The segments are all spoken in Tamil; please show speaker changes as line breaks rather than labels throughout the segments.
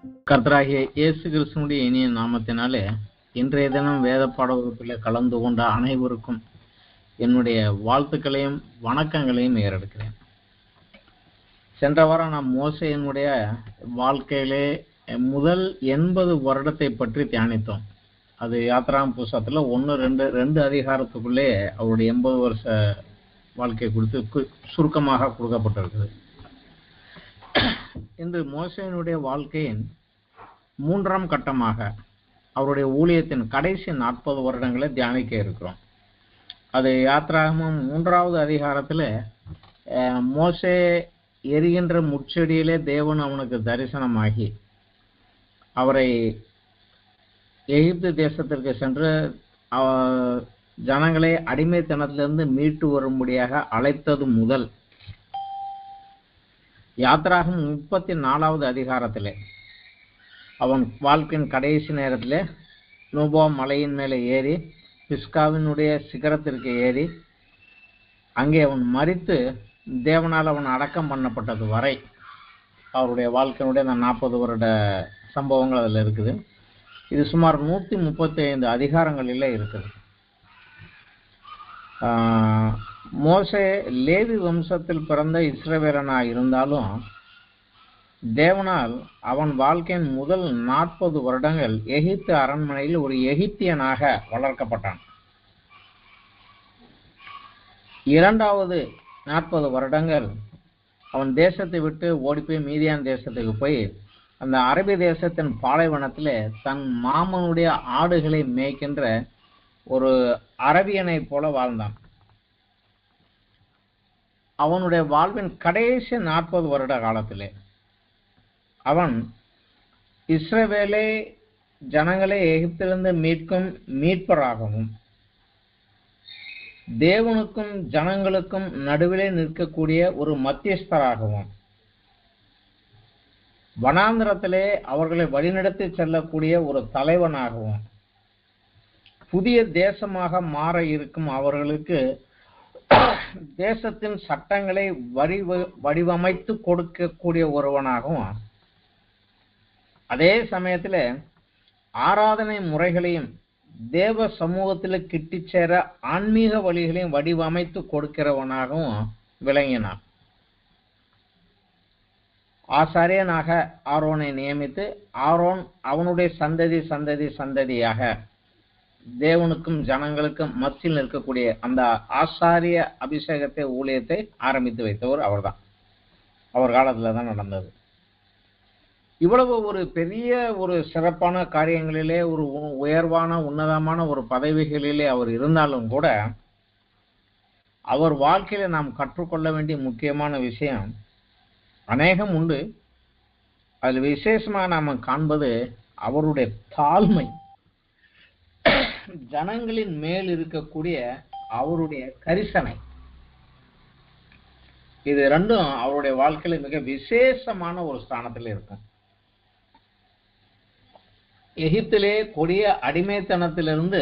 கர்த்தராகிய இயேசு கிறிஸ்துவினுடைய இனிய நாமத்தினாலே இன்றைய தினம் வேத பாட வகுப்பில் கலந்து கொண்ட அனைவருக்கும் என்னுடைய வாழ்த்துக்களையும் வணக்கங்களையும் ஏறெடுக்கிறேன். சென்ற வாரம் நாம் மோசேயினுடைய வாழ்க்கையிலே முதல் 80 வருடத்தை பற்றி தியானித்தோம். அது யாத்ராம் புஸ்தகத்தில் 1-2 அதிகாரத்துக்குள்ளே அவருடைய 80 வருஷ வாழ்க்கை குறித்து சுருக்கமாக கொடுக்கப்பட்டிருக்குது. இன்று மோசேயினுடைய வாழ்க்கையின் 3ஆம் கட்டமாக அவருடைய ஊழியத்தின் கடைசி 40 வருடங்களை தியானிக்க இருக்கிறோம். அது யாத்ராகமம் 3வது அதிகாரத்தில் மோசே எரிகின்ற முட்செடியிலே தேவன் அவனுக்கு தரிசனமாகி அவரை எகிப்து தேசத்திற்கு சென்று ஜனங்களை அடிமைத்தனத்திலிருந்து மீட்டு வரும்படியாக அழைத்தது முதல் யாத்ராகமம் 34வது அதிகாரத்திலே அவன் வாழ்க்கையின் கடைசி நேரத்தில் நோபா மலையின் மேலே ஏறி பிஸ்காவினுடைய சிகரத்திற்கு ஏறி அங்கே அவன் மரித்து தேவனால் அவன் அடக்கம் பண்ணப்பட்டது வரை அவருடைய வாழ்க்கையினுடைய 40 வருட சம்பவங்கள் அதில் இருக்குது. இது சுமார் 135 அதிகாரங்களில் இருக்குது. மோசே லேவி வம்சத்தில் பிறந்த இஸ்ரவேலனாக இருந்தாலும் தேவனால் அவன் வாழ்க்கையின் முதல் 40 வருடங்கள் எகிப்து அரண்மனையில் ஒரு எகிப்தியனாக வளர்க்கப்பட்டான். 2வது 40 வருடங்கள் அவன் தேசத்தை விட்டு ஓடிப்போய் மீதியான் தேசத்துக்கு போய் அந்த அரபி தேசத்தின் பாலைவனத்தில் தன் மாமனுடைய ஆடுகளை மேய்க்கின்ற ஒரு அரபியனை போல வாழ்ந்தான். அவனுடைய வாழ்வின் கடைசி 40 வருட காலத்திலே அவன் இஸ்ரவேலை ஜனங்களை எகிப்திலிருந்து மீட்கும் மீட்பராகவும் தேவனுக்கும் ஜனங்களுக்கும் நடுவிலே நிற்கக்கூடிய ஒரு மத்தியஸ்தராகவும் வனாந்திரத்திலே அவர்களை வழிநடத்தி செல்லக்கூடிய ஒரு தலைவனாகவும் புதிய தேசமாக மாற இருக்கும் அவர்களுக்கு தேசத்தின் சட்டங்களை வடிவமைத்து கொடுக்கக்கூடிய ஒருவனாகவும் அதே சமயத்தில் ஆராதனை முறைகளையும் தேவ சமூகத்தில் கிட்டி சேர ஆன்மீக வழிகளையும் வடிவமைத்து கொடுக்கிறவனாகவும் விளங்கினான். ஆசாரியனாக ஆரோனை நியமித்து ஆரோன் அவனுடைய சந்ததியாக தேவனுக்கும் ஜனங்களுக்கும் மத்தியில் நிற்கக்கூடிய அந்த ஆசாரிய அபிஷேகத்தை ஊழியத்தை ஆரம்பித்து வைத்தவர் அவர்தான். அவர் காலத்தில் தான் நடந்தது. இவ்வளவு ஒரு பெரிய ஒரு சிறப்பான காரியங்களிலே ஒரு உயர்வான உன்னதமான ஒரு பதவிகளிலே அவர் இருந்தாலும் கூட அவர் வாழ்க்கையில நாம் கற்றுக்கொள்ள வேண்டிய முக்கியமான விஷயம் அநேகம் உண்டு. அதில் விசேஷமாக நாம் காண்பது அவருடைய தாழ்மை, ஜனங்களின் மேல் இருக்கக்கூடிய அவருடைய கரிசனை. இது ரெண்டும் அவருடைய வாழ்க்கையில மிக விசேஷமான ஒரு ஸ்தானத்தில் இருக்கும். எகிப்திலே கொடிய அடிமைத்தனத்திலிருந்து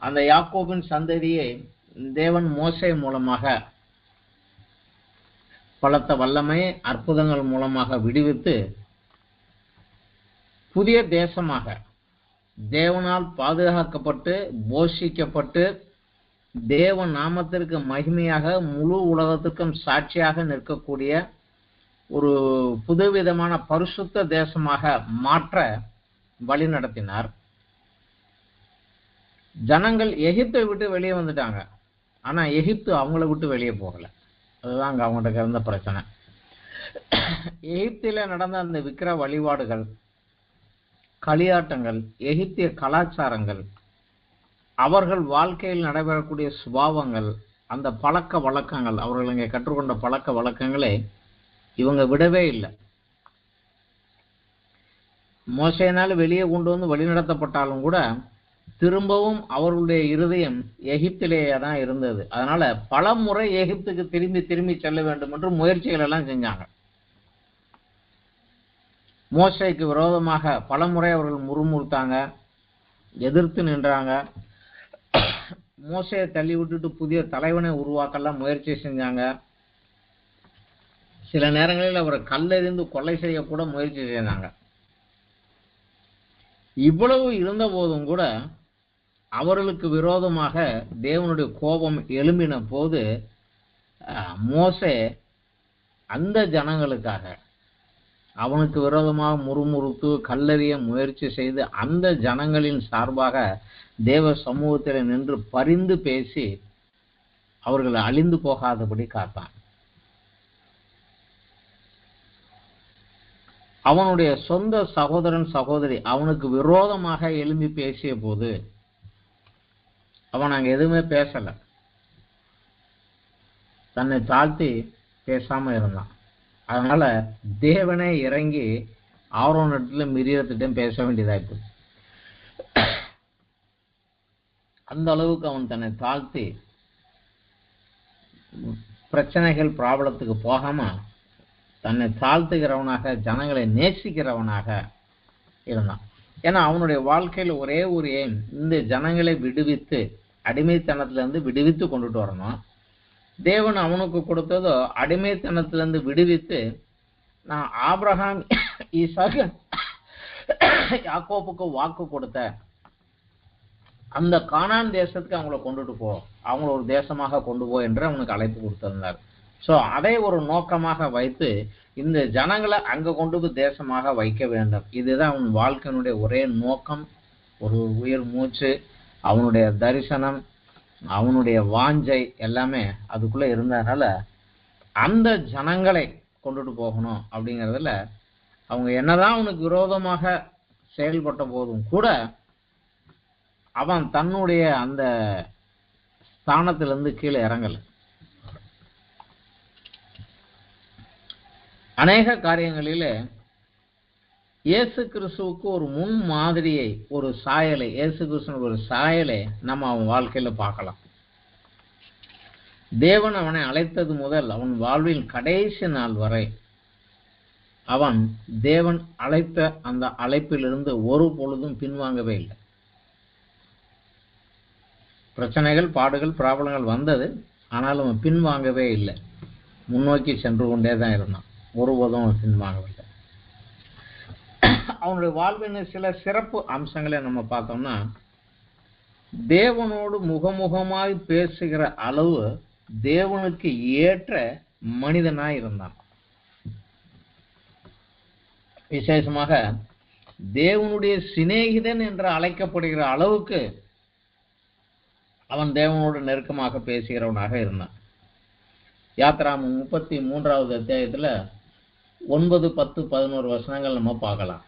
அந்த யாக்கோபின் சந்ததியை தேவன் மோசே மூலமாக பலத்த வல்லமை அற்புதங்கள் மூலமாக விடுவித்து புதிய தேசமாக தேவனால் பாதுகாக்கப்பட்டு போஷிக்கப்பட்டு தேவ நாமத்திற்கு மகிமையாக முழு உலகத்திற்கும் சாட்சியாக நிற்கக்கூடிய ஒரு புதுவிதமான பரிசுத்த தேசமாக மாற்ற வழி நடத்தினார். ஜனங்கள் எகிப்தை விட்டு வெளியே வந்துட்டாங்க, ஆனா எகிப்து அவங்கள விட்டு வெளியே போகல. அதுதான் அங்க அவங்ககிட்ட இருந்த பிரச்சனை. எகிப்தில நடந்த அந்த விக்கிர வழிபாடுகள், களியாட்டங்கள், எகிப்திய கலாச்சாரங்கள், அவர்கள் வாழ்க்கையில் நடைபெறக்கூடிய சுபாவங்கள், அந்த பழக்க வழக்கங்கள், அவர்கள் இங்கே கற்றுக்கொண்ட பழக்க வழக்கங்களை இவங்க விடவே இல்லை. மோசேயினால் வெளியே கொண்டு வந்து வழிநடத்தப்பட்டாலும் கூட திரும்பவும் அவர்களுடைய இருதயம் எகிப்திலேயே தான் இருந்தது. அதனால பல முறை எகிப்துக்கு திரும்பி செல்ல வேண்டும் என்று முயற்சிகள் எல்லாம் செஞ்சாங்க. மோசேக்கு விரோதமாக பல முறை அவர்கள் முறுமுறுத்தாங்க, எதிர்த்து நின்றாங்க. மோசையை தள்ளி விட்டுட்டு புதிய தலைவனை உருவாக்கலாம் முயற்சி செஞ்சாங்க. சில நேரங்களில் அவரை கல்லெறிந்து கொலை செய்ய கூட முயற்சி செய்தாங்க. இவ்வளவு இருந்த போதும் கூட அவர்களுக்கு விரோதமாக தேவனுடைய கோபம் எழும்பின போது மோசே அந்த ஜனங்களுக்காக அவனுக்கு விரோதமாக முறுமுறுத்து கல்லெறிய முயற்சி செய்து அந்த ஜனங்களின் சார்பாக தேவ சமூகத்தில் நின்று பரிந்து பேசி அவர்கள் அழிந்து போகாதபடி காத்தான். அவனுடைய சொந்த சகோதரன் சகோதரி அவனுக்கு விரோதமாக எழும்பி பேசிய போது அவன் அங்க எதுவுமே பேசல, தன்னை தாழ்த்தி பேசாம இருந்தான். அதனால தேவனே இறங்கி ஆரோனிடத்துல மிரியத்திட்டம் பேச வேண்டியதாயிட்டு. அந்த அளவுக்கு அவன் தன்னை தாழ்த்தி பிரச்சனைகள் ப்ராப்ளத்துக்கு போகாம தன்னை தாழ்த்துகிறவனாக ஜனங்களை நேசிக்கிறவனாக இருந்தான். ஏன்னா அவனுடைய வாழ்க்கையில் ஒரே ஒரு எய்ம், இந்த ஜனங்களை விடுவித்து அடிமைத்தனத்திலிருந்து விடுவித்து கொண்டுட்டு வரணும். தேவன் அவனுக்கு கொடுத்ததோ அடிமைத்தனத்திலிருந்து விடுவித்து நான் ஆபிரகாம் ஈசாக்கு யாக்கோப்புக்கு வாக்கு கொடுத்த அந்த கானான் தேசத்துக்கு அவங்கள கொண்டுட்டு போ, அவங்கள ஒரு தேசமாக கொண்டு போ என்று அவனுக்கு அழைப்பு கொடுத்திருந்தார். ஸோ அதை ஒரு நோக்கமாக வைத்து இந்த ஜனங்களை அங்க கொண்டு போய் தேசமாக வைக்க வேண்டும். இதுதான் அவன் வாழ்க்கையினுடைய ஒரே நோக்கம். ஒரு உயிர் மூச்சு, அவனுடைய தரிசனம், அவனுடைய வாஞ்சை எல்லாமே அதுக்குள்ள இருந்ததுனால அந்த ஜனங்களை கொண்டுட்டு போகணும் அப்படிங்கிறதுல அவங்க என்னதான் அவனுக்கு விரோதமாக செயல்பட்ட போதும் கூட அவன் தன்னுடைய அந்த ஸ்தானத்திலிருந்து கீழே இறங்கல. அநேக காரியங்களிலே இயேசு கிறிஸ்துவுக்கு ஒரு முன் மாதிரியை, ஒரு சாயலை, இயேசு கிறிஸ்துவுக்கு ஒரு சாயலை நம்ம அவன் வாழ்க்கையில பார்க்கலாம். தேவன் அவனை அழைத்தது முதல் அவன் வாழ்வின் கடைசி நாள் வரை அவன் தேவன் அழைத்த அந்த அழைப்பிலிருந்து ஒரு பொழுதும் பின்வாங்கவே இல்லை. பிரச்சனைகள், பாடுகள், பிராபலங்கள் வந்தது, ஆனாலும் அவன் பின்வாங்கவே இல்லை. முன்னோக்கி சென்று கொண்டே தான் இருந்தான், ஒருபோதும் அவன் பின்வாங்கவில்லை. அவனுடைய வாழ்வின் சில சிறப்பு அம்சங்களை நம்ம பார்த்தோம்னா, தேவனோடு முகமுகமாய் பேசுகிற அளவு தேவனுக்கு ஏற்ற மனிதனாய் இருந்தான். விசேஷமாக தேவனுடைய சிநேகிதன் என்று அழைக்கப்படுகிற அளவுக்கு அவன் தேவனோடு நெருக்கமாக பேசுகிறவனாக இருந்தான். யாத்ராமம் 33வது அத்தியாயத்துல 9, 10, 11 வசனங்கள் நம்ம பார்க்கலாம்.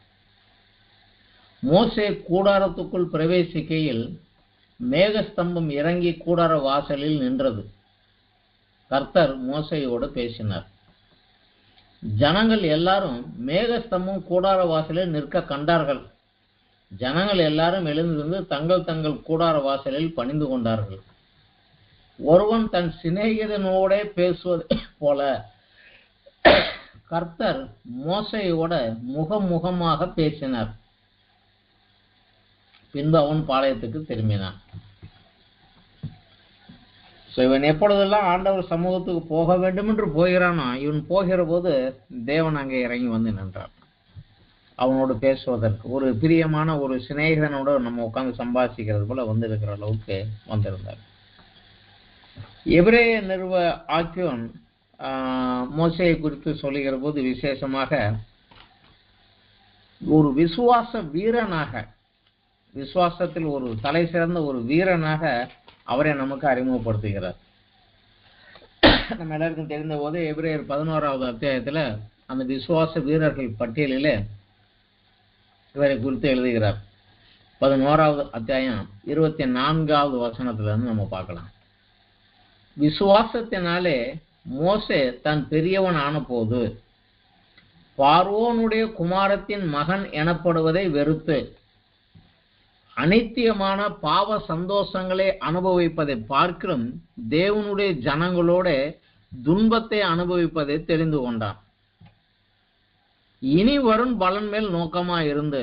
மோசே கூடாரத்துக்குள் பிரவேசிக்கையில் மேகஸ்தம்பம் இறங்கி கூடார வாசலில் நின்றது. கர்த்தர் மோசேயோடு பேசினார். ஜனங்கள் எல்லாரும் மேகஸ்தம்பம் கூடார வாசலில் நிற்க கண்டார்கள். ஜனங்கள் எல்லாரும் எழுந்திருந்து தங்கள் தங்கள் கூடார வாசலில் பணிந்து கொண்டார்கள். ஒருவன் தன் சிநேகிதனோட பேசுவது போல கர்த்தர் மோசேயோட முகமுகமாக பேசினார். பின்பு அவன் பாளையத்துக்கு திரும்பினான். இவன் எப்பொழுதெல்லாம் ஆண்டவர் சமூகத்துக்கு போக வேண்டும் என்று போகிறானோ, இவன் போகிற போது தேவன் அங்கே இறங்கி வந்து நின்றார் அவனோடு பேசுவதற்கு. ஒரு பிரியமான ஒரு சிநேகிதனோட நம்ம உட்கார்ந்து சம்பாதிக்கிறது போல வந்திருக்கிற அளவுக்கு வந்திருந்தார். எபிரேய நிறுவ ஆக்கியோன் மோசேயை குறித்து சொல்லுகிற போது விசேஷமாக ஒரு விசுவாச வீரனாக, விசுவாசத்தில் ஒரு தலை சிறந்த ஒரு வீரனாக அவரை நமக்கு அறிமுகப்படுத்துகிறார். நம்ம எல்லாருக்கும் தெரிந்த போது எபிரேயர் 11வது அத்தியாயத்துல அந்த விசுவாச வீரர்கள் பட்டியலில் இவரை குறித்து எழுதுகிறார். 11வது அத்தியாயம் 24வது வசனத்துல இருந்து நம்ம பார்க்கலாம். விசுவாசத்தினாலே மோசே தான் பெரியவன் ஆன போது பார்வோனுடைய குமாரத்தின் மகன் எனப்படுவதை வெறுத்து அனித்தியமான பாவ சந்தோஷங்களை அனுபவிப்பதை பார்க்கிறோம் தேவனுடைய ஜனங்களோட துன்பத்தை அனுபவிப்பதை தெரிந்து கொண்டான். இனி வரும் பலன் மேல் நோக்கமா இருந்து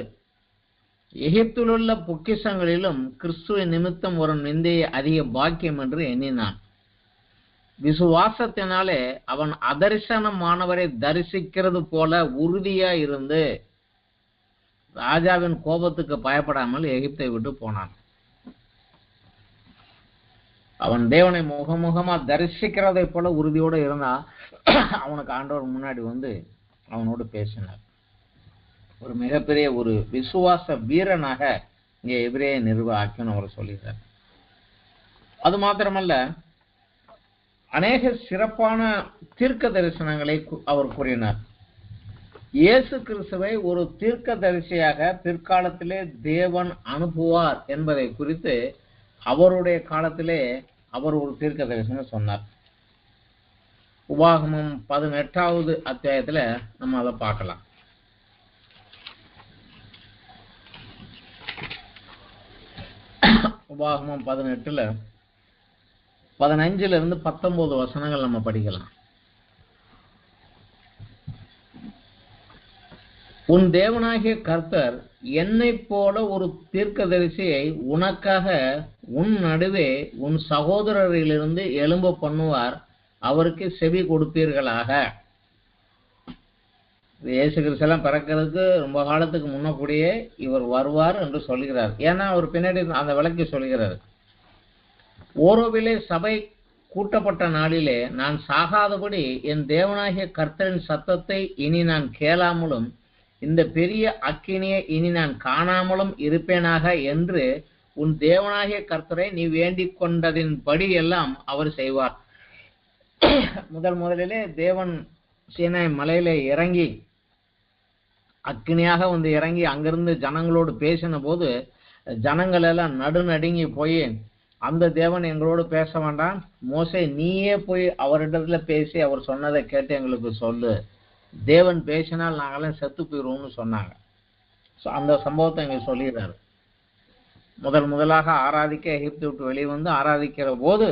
எகிப்திலுள்ள பொக்கிஷங்களிலும் கிறிஸ்துவின் நிமித்தம் வரும் நிந்தையை அதிக பாக்கியம் என்று எண்ணினான். விசுவாசத்தினாலே அவன் அதரிசனமானவரை தரிசிக்கிறது போல உறுதியா இருந்து, ராஜாவின் கோபத்துக்கு பயப்படாமல் எகிப்தை விட்டு போனான். அவன் தேவனை முகமுகமா தரிசிக்கிறதை போல உறுதியோடு இருந்தா அவனுக்கு ஆண்டவர் முன்னாடி வந்து அவனோடு பேசினார். ஒரு மிகப்பெரிய ஒரு விசுவாச வீரனாக இங்க எபிரேய நிறுவ ஆக்கின்னு அவர் சொல்லுகிறார். அது மாத்திரமல்ல, அநேக சிறப்பான தீர்க்க தரிசனங்களை அவர் கூறினார். இயேசு கிறிஸ்துவை ஒரு தீர்க்க தரிசியாக பிற்காலத்திலே தேவன் அனுப்புவார் என்பதை குறித்து அவருடைய காலத்திலே அவர் ஒரு தீர்க்க தரிசனம் சொன்னார். உபாகமம் 18வது அத்தியாயத்துல நம்ம அதை பார்க்கலாம். உபாகமம் 18ல 15ல இருந்து 19 வசனங்கள் நம்ம படிக்கலாம். உன் தேவனாகிய கர்த்தர் என்னை போல ஒரு தீர்க்கதரிசியை உனக்காக உன் நடுவே உன் சகோதரரிலிருந்து எழும்ப பண்ணுவார், அவருக்கு செவி கொடுப்பீர்களாக. இயேசு கிறிஸ்தெல்லாம் பிறக்கிறதுக்கு ரொம்ப காலத்துக்கு முன்னக்கூடியே இவர் வருவார் என்று சொல்கிறார். ஏன்னா அவர் பின்னாடி அந்த விளக்கி சொல்கிறார். ஓரோவிலே சபை கூட்டப்பட்ட நாளிலே நான் சாகாதபடி என் தேவனாகிய கர்த்தரின் சத்தத்தை இனி நான் கேளாமலும் இந்த பெரிய அக்கினியை இனி நான் காணாமலும் இருப்பேனாக என்று உன் தேவனாகிய கர்த்தரை நீ வேண்டிக் கொண்டதின்படி எல்லாம் அவர் செய்வார். முதலிலே தேவன் சீனாய் மலையில இறங்கி அக்கினியாக வந்து இறங்கி அங்கிருந்து ஜனங்களோடு பேசின போது ஜனங்கள் எல்லாம் நடுநடுங்கி போய், அந்த தேவன் எங்களோடு பேச வேண்டாம், மோசே நீயே போய் அவரிடத்துல பேசி அவர் சொன்னதை கேட்டு எங்களுக்கு சொல்லு, தேவன் பேசினால் நாங்களாம் செத்து போயிடுவோம்னு சொன்னாங்க. அந்த சம்பவத்தை எங்க சொல்லிடுறாரு. முதலாக ஆராதிக்க எகிப்து விட்டு வெளியே வந்து ஆராதிக்கிற போது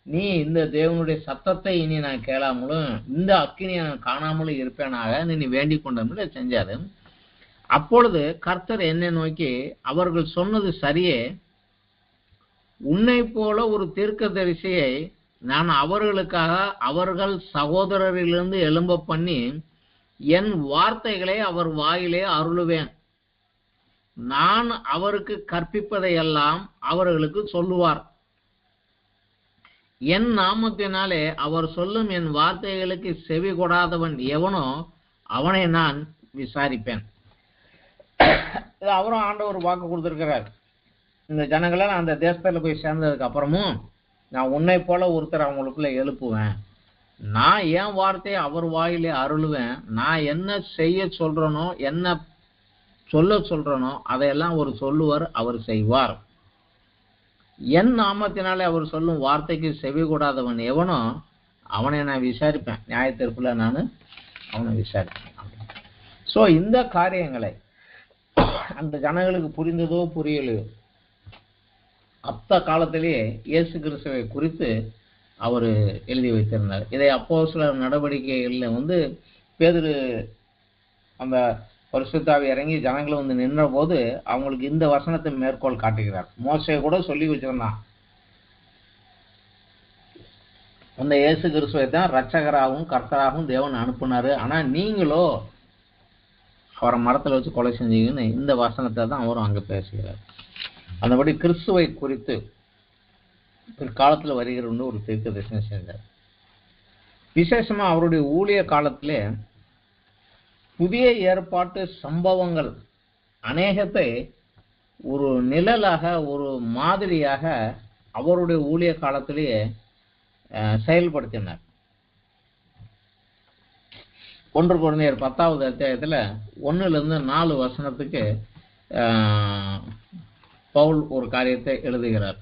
நீ இந்த தேவனுடைய சத்தத்தை இனி நான் கேளாமலும் இந்த அக்கினியை நான் காணாமலும் இருப்பேனாக நீ வேண்டிக் கொண்டு செஞ்சாரு. அப்பொழுது கர்த்தர் என்னை நோக்கி, அவர்கள் சொன்னது சரியே, உன்னை போல ஒரு தீர்க்கதரிசியை நான் அவர்களுக்காக அவர்கள் சகோதரரிலிருந்து எழும்ப பண்ணி என் வார்த்தைகளை அவர் வாயிலே அருளுவேன், நான் அவருக்கு கற்பிப்பதையெல்லாம் அவர்களுக்கு சொல்லுவார், என் நாமத்தினாலே அவர் சொல்லும் என் வார்த்தைகளுக்கு செவி கொடாதவன் எவனோ அவனை நான் விசாரிப்பேன். அவரும் ஆண்டவர் வாக்கு கொடுத்திருக்கிறார். இந்த ஜனங்களை நான் அந்த தேசத்துல போய் சேர்ந்ததுக்கு அப்புறமும் நான் உன்னை போல ஒருத்தர் அவங்களுக்குள்ள எழுப்புவேன், நான் என் வார்த்தையை அவர் வாயிலே அருளுவேன், நான் என்ன செய்ய சொல்றனோ என்ன சொல்ல சொல்றனோ அதையெல்லாம் அவர் சொல்லுவார், அவர் செய்வார், என் நாமத்தினாலே அவர் சொல்லும் வார்த்தைக்கு செவி கூடாதவன் எவனோ அவனை நான் விசாரிப்பேன், நியாயத்தீர்ப்புல நான் அவனை விசாரிப்பேன். சோ இந்த காரியங்களை அந்த ஜனங்களுக்கு புரிந்ததோ புரியலையோ அத்த காலத்திலேயே இயேசு கிறிஸ்துவை குறித்து அவர் எழுதி வைத்திருந்தார். இதை அப்போஸ்தலர் நடவடிக்கைகள்ல வந்து பேதுரு அந்த பரிசுத்தாவி இறங்கி ஜனங்களை வந்து நின்ற போது அவங்களுக்கு இந்த வசனத்தை மேற்கோள் காட்டுகிறார். மோசே கூட சொல்லி வச்சிருந்தான், அந்த இயேசு கிறிஸ்துவை தான் ரட்சகராகவும் கர்த்தராகவும் தேவன் அனுப்புனாரு, ஆனா நீங்களோ அவரை மரத்துல வச்சு கொலை செஞ்சீங்கன்னு இந்த வசனத்தை தான் அவரும் அங்க பேசுகிறார். அந்தபடி கிறிஸ்துவை குறித்து பிற்காலத்துல வருகிற ஒரு தீர்க்க தரிசனம் செஞ்சார். விசேஷமா அவருடைய ஊழிய காலத்திலே புதிய ஏற்பாட்டு சம்பவங்கள் அநேகத்தை ஒரு நிழலாக ஒரு மாதிரியாக அவருடைய ஊழிய காலத்திலேயே செயல்படுத்தினார். 1 கொரிந்தியர் 10வது அத்தியாயத்துல 1லிருந்து 4 வசனத்துக்கு பவுல் ஒரு காரியத்தை எழுதுகிறார்.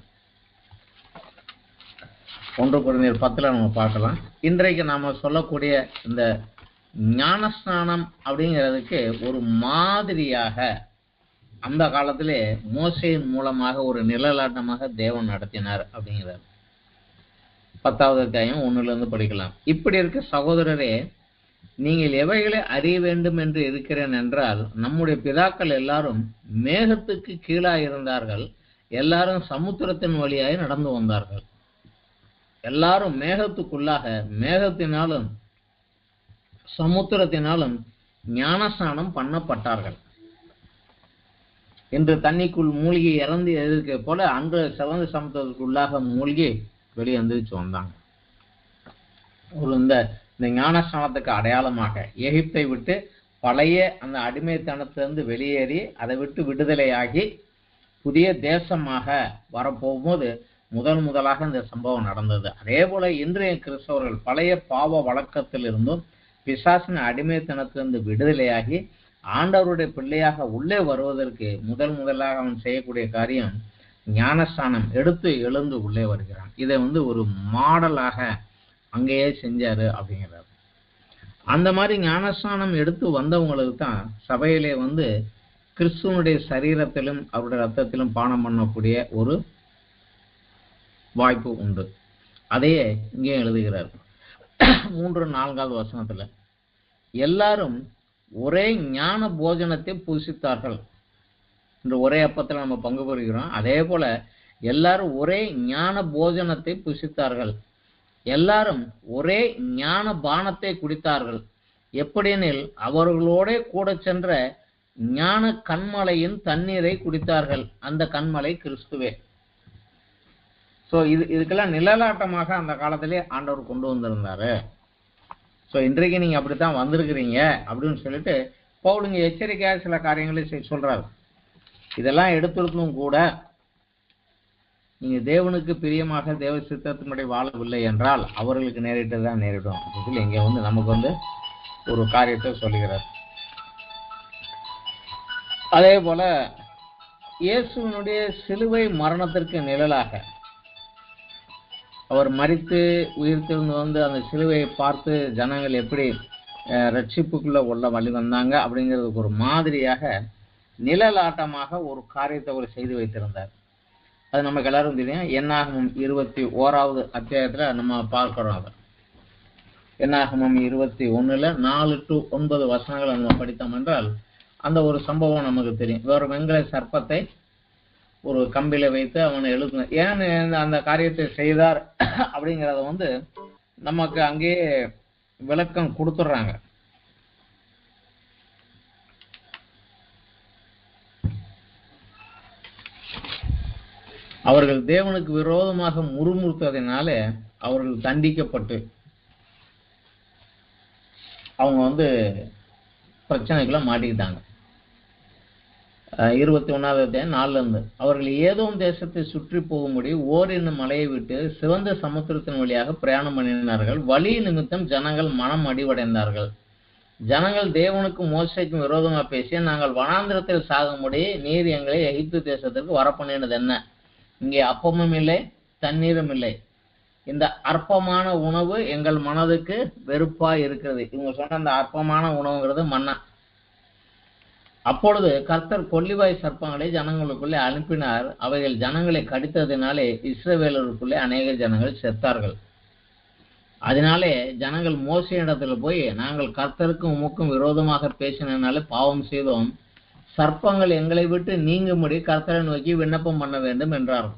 1 கொரிந்தியர் 10ல நம்ம பார்க்கலாம். இன்றைக்கு நாம சொல்லக்கூடிய இந்த ஞானஸ்நானம் அப்படிங்கிறதுக்கு ஒரு மாதிரியாக அந்த காலத்திலே மோசேயின் மூலமாக ஒரு நிழலாட்டமாக தேவன் நடத்தினார் அப்படிங்கிறார். 10வது அத்தியாயம் 1லிருந்து படிக்கலாம். இப்படி இருக்க சகோதரரே, நீங்கள் எவைகளை அறிய வேண்டும் என்று இருக்கிறேன் என்றால், நம்முடைய பிதாக்கள் எல்லாரும் மேகத்துக்கு கீழாக இருந்தார்கள், எல்லாரும் சமுத்திரத்தின் வழியாய் நடந்து வந்தார்கள், எல்லாரும் மேகத்துக்குள்ளாக மேகத்தினாலும் சமுத்திரத்தினாலும் ஞானஸ்நானம் பண்ணப்பட்டார்கள். இன்று தண்ணிக்குள் மூழ்கி இறந்து எதிர்க்க போல அன்று சிவந்த சமுத்திரத்துக்குள்ளாக மூழ்கி வெளியே எந்திரிச்சு வந்தாங்க. இந்த ஞானஸ்நானத்துக்கு அடையாளமாக எகிப்தை விட்டு பழைய அந்த அடிமைத்தனத்திலிருந்து வெளியேறி அதை விட்டு விடுதலையாகி புதிய தேசமாக வரப்போகும்போது முதலாக இந்த சம்பவம் நடந்தது. அதே போல இன்றைய கிறிஸ்தவர்கள் பழைய பாவ வழக்கத்தில் இருந்தும் பிசாசின் அடிமைத்தனத்திலிருந்து விடுதலையாகி ஆண்டவருடைய பிள்ளையாக உள்ளே வருவதற்கு முதலாக அவன் செய்யக்கூடிய காரியம் ஞானஸ்தானம் எடுத்து எழுந்து உள்ளே வருகிறான். இதை ஒரு மாடலாக அங்கேயே செஞ்சாரு அப்படிங்கிறார். அந்த மாதிரி ஞானஸ்தானம் எடுத்து வந்தவங்களுக்கு தான் சபையிலே கிறிஸ்துவனுடைய சரீரத்திலும் அவருடைய ரத்தத்திலும் பானம் பண்ணக்கூடிய ஒரு வாய்ப்பு உண்டு. அதையே இங்கே எழுதுகிறார் 3-4 வசனத்துல. எல்லாரும் ஒரே ஞான போஜனத்தை புசித்தார்கள். இந்த ஒரே அப்பத்தில் நம்ம பங்கு பெறுகிறோம். அதே போல எல்லாரும் ஒரே ஞான போஜனத்தை புசித்தார்கள். எல்லாரும் ஒரே ஞான பானத்தை குடித்தார்கள். எப்படியெனில் அவர்களோட கூட சென்ற ஞான கண்மலையின் தண்ணீரை குடித்தார்கள். அந்த கண்மலை கிறிஸ்துவே. ஸோ இதுக்கெல்லாம் நிழலாட்டமாக அந்த காலத்திலே ஆண்டவர் கொண்டு வந்திருந்தாரு. ஸோ இன்றைக்கு நீங்க அப்படித்தான் வந்திருக்கிறீங்க அப்படின்னு சொல்லிட்டு பவுலுங்க எச்சரிக்கையாக சில காரியங்களை சொல்றாரு. இதெல்லாம் எடுத்திருந்தும் கூட நீங்க தேவனுக்கு பிரியமாக தேவ சித்தத்தினுடைய வாழவில்லை என்றால் அவர்களுக்கு நேரிட்டுதான் நேரிடும் அப்படின்னு இங்க நமக்கு ஒரு காரியத்தை சொல்லுகிறார். அதே போல இயேசுவினுடைய சிலுவை மரணத்திற்கு நிழலாக அவர் மரித்து உயிர்த்தெழுந்து அந்த சிலுவையை பார்த்து ஜனங்கள் எப்படி ரட்சிப்புக்குள்ள உள்ள வழி வந்தாங்க அப்படிங்கிறதுக்கு ஒரு மாதிரியாக நிழலாட்டமாக ஒரு காரியத்தை அவர் செய்து வைத்திருந்தார். அது நமக்கு எல்லாரும் தெரியும். என்னாகமம் 21வது அத்தியாயத்துல நம்ம பார்க்கிறோம். அதை என்னாகமம் 21ல் 4-9 வசனங்களை நம்ம படித்தோம் என்றால் அந்த ஒரு சம்பவம் நமக்கு தெரியும். ஒரு வெண்கல சர்ப்பத்தை ஒரு கம்பில வைத்து அவனை எழுதின ஏன் அந்த காரியத்தை செய்தார் அப்படிங்கிறத நமக்கு அங்கேயே விளக்கம் கொடுத்துட்றாங்க. அவர்கள் தேவனுக்கு விரோதமாக முறுமுறுத்ததினால அவர்கள் தண்டிக்கப்பட்டு அவங்க பிரச்சனைக்குள்ள மாட்டிக்கிட்டாங்க. 21வது 4 அவர்கள் ஏதோம் தேசத்தை சுற்றி போகும்படி ஓர் என்னும் மலையை விட்டு சிவந்த சமுத்திரத்தின் வழியாக பிரயாணம் பண்ணினார்கள். வழி நிமித்தம் ஜனங்கள் மனம் அடிவடைந்தார்கள். ஜனங்கள் தேவனுக்கும் மோசேக்கும் விரோதமாக பேசி, நாங்கள் வனாந்திரத்தில் சாகும்படி நீர் எங்களை எகிப்து தேசத்திற்கு வரப்பண்ணினது என்ன? இங்கே அப்பமும் இல்லை தண்ணீரும் இல்லை. இந்த அற்பமான உணவு எங்கள் மனதுக்கு வெறுப்பா இருக்கிறது. இவங்க சொன்ன அந்த அற்பமான உணவுங்கிறது மன்னா. அப்பொழுது கர்த்தர் கொள்ளிவாய் சர்ப்பங்களை ஜனங்களுக்குள்ளே அனுப்பினார். அவைகள் ஜனங்களை கடித்ததினாலே இஸ்ரவேலருக்குள்ளே அநேக ஜனங்கள் செத்தார்கள். அதனாலே ஜனங்கள் மோசேயிடத்துல போய், நாங்கள் கர்த்தருக்கும் உமக்கும் விரோதமாக பேசினாலே பாவம் செய்தோம். சர்ப்பங்கள் எங்களை விட்டு நீங்கும்படி கர்த்தரை நோக்கி விண்ணப்பம் பண்ண வேண்டும் என்றார்கள்.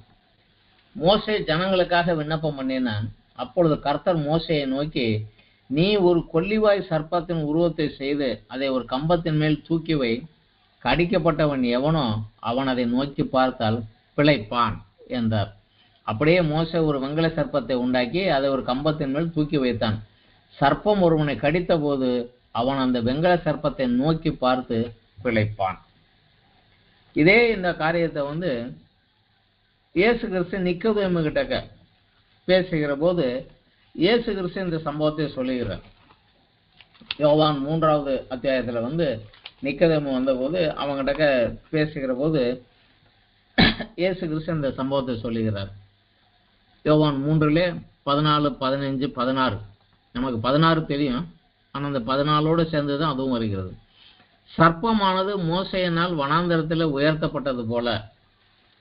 மோசே ஜனங்களுக்காக விண்ணப்பம் பண்ணினான். அப்பொழுது கர்த்தர் மோசேயை நோக்கி, நீ ஒரு கொள்ளிவாய் சர்ப்பத்தின் உருவத்தை செய்து அதை ஒரு கம்பத்தின் மேல் தூக்கி வை. கடிக்கப்பட்டவன் எவனோ அவன் அதை நோக்கி பார்த்தால் பிழைப்பான் என்றார். அப்படியே மோசே ஒரு வெண்கல சர்ப்பத்தை உண்டாக்கி அதை ஒரு கம்பத்தின் மேல் தூக்கி வைத்தான். சர்ப்பம் ஒருவனை கடித்த போது அவன் அந்த வெண்கல சர்ப்பத்தை நோக்கி பார்த்து பிழைப்பான். இதே இந்த காரியத்தை இயேசு கிறிஸ்து நிக்கோதேமு கிட்ட பேசுகிற போது இயேசு கிறிஸ்து இந்த சம்பவத்தை சொல்லுகிறார். யோவான் 3வது அத்தியாயத்துல நிக்கோதேமு வந்தபோது அவங்கிட்ட பேசுகிற போது இயேசு கிறிஸ்து இந்த சம்பவத்தை சொல்லுகிறார். யோவான் 3ல் 14, 15, 16. நமக்கு 16 தெரியும், ஆனால் அந்த 14ஓடு சேர்ந்துதான் அதுவும் வருகிறது. சர்ப்பமானது மோசேயினால் வனாந்தரத்தில் உயர்த்தப்பட்டது போல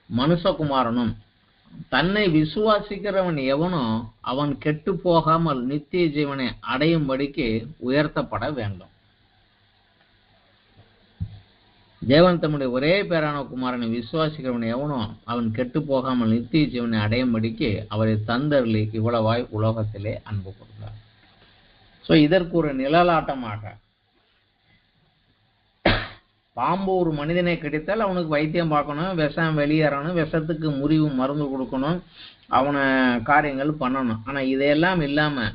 மனுஷகுமாரனும் தன்னை விசுவாசிக்கிறவன் எவனோ அவன் கெட்டு போகாமல் நித்திய ஜீவனை அடையும்படிக்கு உயர்த்தப்பட வேண்டும். தேவன் தம்முடைய ஒரே பேரான குமாரனை விசுவாசிக்கிறவன் எவனோ அவன் கெட்டு போகாமல் நித்திய ஜீவனை அடையும்படிக்கு அவரை தந்தருளி இவ்வளவாய் உலகத்திலே அன்பு கொடுத்தார். ஸோ இதற்கு ஒரு நிழலாட்டமாக பாம்பு ஒரு மனிதனை கிடைத்தால் அவனுக்கு வைத்தியம் பார்க்கணும், விஷம் வெளியேறணும், விஷத்துக்கு முறிவு மருந்து கொடுக்கணும், அவனை காரியங்கள் பண்ணணும். ஆனா இதையெல்லாம் இல்லாம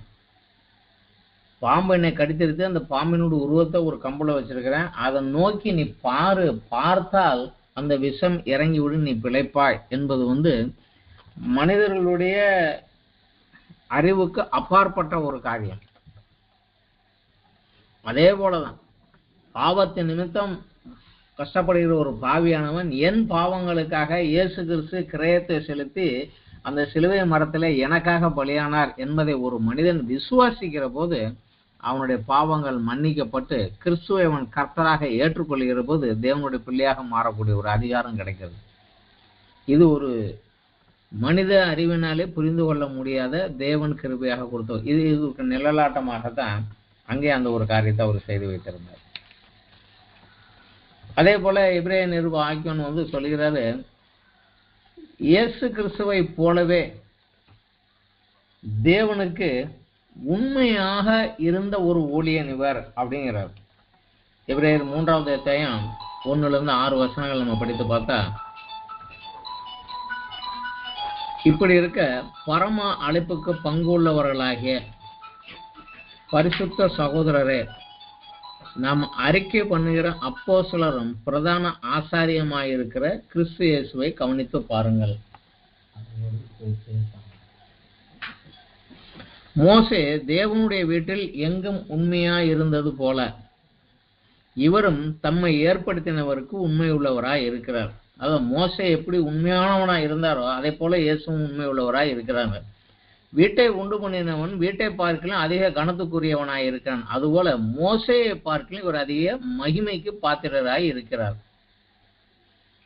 பாம்பு என்னை கடித்திருத்து, அந்த பாம்பினுடைய உருவத்தை ஒரு கம்புல வச்சிருக்கிறேன், அதை நோக்கி நீ பாரு, பார்த்தால் அந்த விஷம் இறங்கிவிடு, நீ பிழைப்பாய் என்பது மனிதர்களுடைய அறிவுக்கு அப்பாற்பட்ட ஒரு காரியம். அதே போலதான் பாவத்தின் நிமித்தம் கஷ்டப்படுகிற ஒரு பாவியானவன் என் பாவங்களுக்காக இயேசு கிறிஸ்து கிரயத்தை செலுத்தி அந்த சிலுவை மரத்தில் எனக்காக பலியானார் என்பதை ஒரு மனிதன் விசுவாசிக்கிற போது அவனுடைய பாவங்கள் மன்னிக்கப்பட்டு கிறிஸ்துவை அவன் கர்த்தராக ஏற்றுக்கொள்கிற போது தேவனுடைய பிள்ளையாக மாறக்கூடிய ஒரு அதிகாரம் கிடைக்கிறது. இது ஒரு மனித அறிவினாலே புரிந்து கொள்ள முடியாத தேவன் கிருபையாக கொடுத்தவர். இதுக்கு நிழலாட்டமாகத்தான் அங்கே அந்த ஒரு காரியத்தை அவர் செய்து வைத்திருந்தார். அதே போல எபிரேய நிருப ஆக்கியோன் சொல்கிறாரு, இயேசு கிறிஸ்துவை போலவே தேவனுக்கு உண்மையாக இருந்த ஒரு ஊழியன் இவர் அப்படிங்கிறார். எபிரேயர் 3வது அத்தியாயம் 1-6 வசனங்கள் நம்ம படித்து பார்த்தா, இப்படி இருக்க பரம அழைப்புக்கு பங்கு உள்ளவர்களாகிய பரிசுத்த சகோதரரே, நாம் அறிக்கை பண்ணுகிற அப்போஸ்தலரும் பிரதான ஆசாரியமாயிருக்கிற கிறிஸ்து இயேசுவை கவனித்து பாருங்கள். மோசே தேவனுடைய வீட்டில் எங்கும் உண்மையாய் இருந்தது போல இவரும் தம்மை ஏற்படுத்தினவருக்கு உண்மை உள்ளவராய் இருக்கிறார். அதாவது மோசே எப்படி உண்மையானவனாய் இருந்தாரோ அதே போல இயேசுவும் உண்மை உள்ளவராய் இருக்கிறாங்க. வீட்டை உண்டு பண்ணினவன் வீட்டை பார்க்கலாம் அதிக கனத்துக்குரியவனாய் இருக்கிறான். அதுபோல மோசையை பார்க்கலாம் இவர் அதிக மகிமைக்கு பாத்திரராய் இருக்கிறார்.